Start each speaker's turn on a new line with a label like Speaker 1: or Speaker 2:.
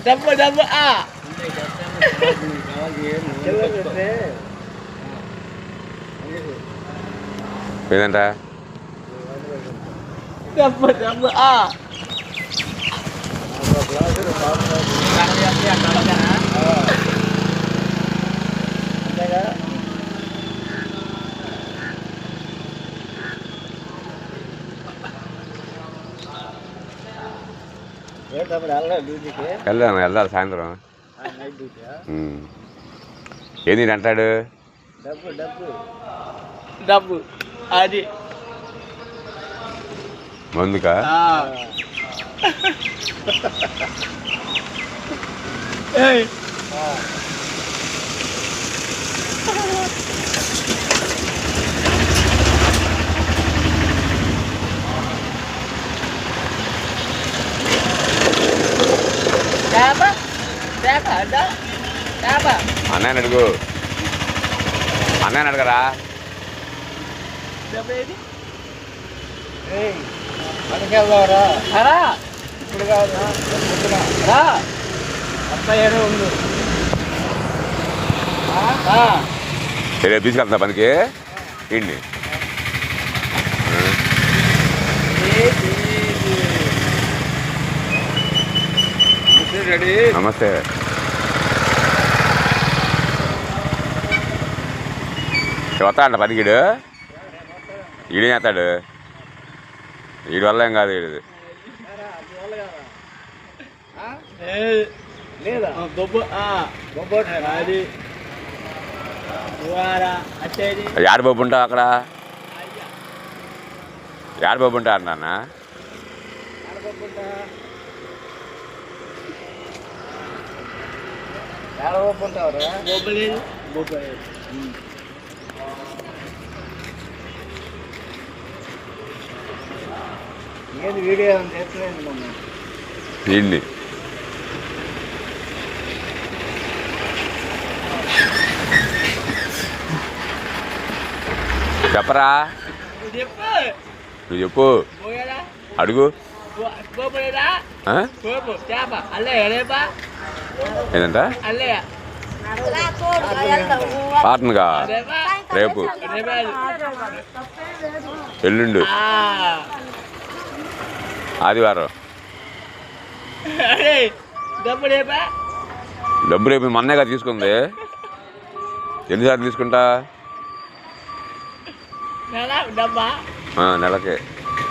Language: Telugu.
Speaker 1: డబ్బు డబ్బు
Speaker 2: ఏదంట
Speaker 1: డబ్బు డబ్బు
Speaker 2: వెళ్ళాలి సాయంత్రం. ఏంది అంటాడు?
Speaker 1: డబ్బు డబ్బు డబ్బు అది
Speaker 2: మందుకా? అన్నయ్య అడుగు, అన్నయ్య అడగరా?
Speaker 1: ఇప్పుడు కాదు అబ్బాయి ఉంది.
Speaker 2: రేపు తీసుకెళ్తున్నా పనికి ఇండి. నమస్తే. వస్తాడంట పనికి? ఈడేం చేస్తాడు? వీడి వల్ల ఏం కాదు. వీడిది యాడ బాబు ఉంటావు అక్కడ? యాడ బాబు ఉంటా అన్నా?
Speaker 1: వీడియో
Speaker 2: ఏంటి చెప్పరా? నువ్వు చెప్పు, అడుగు. ఏదంట? పాటనుగా రేపు ఎల్లుండు ఆదివారం. డబ్బు రేపు మొన్నేగా తీసుకుంది. ఎన్నిసార్లు తీసుకుంటా?
Speaker 1: నెలకే.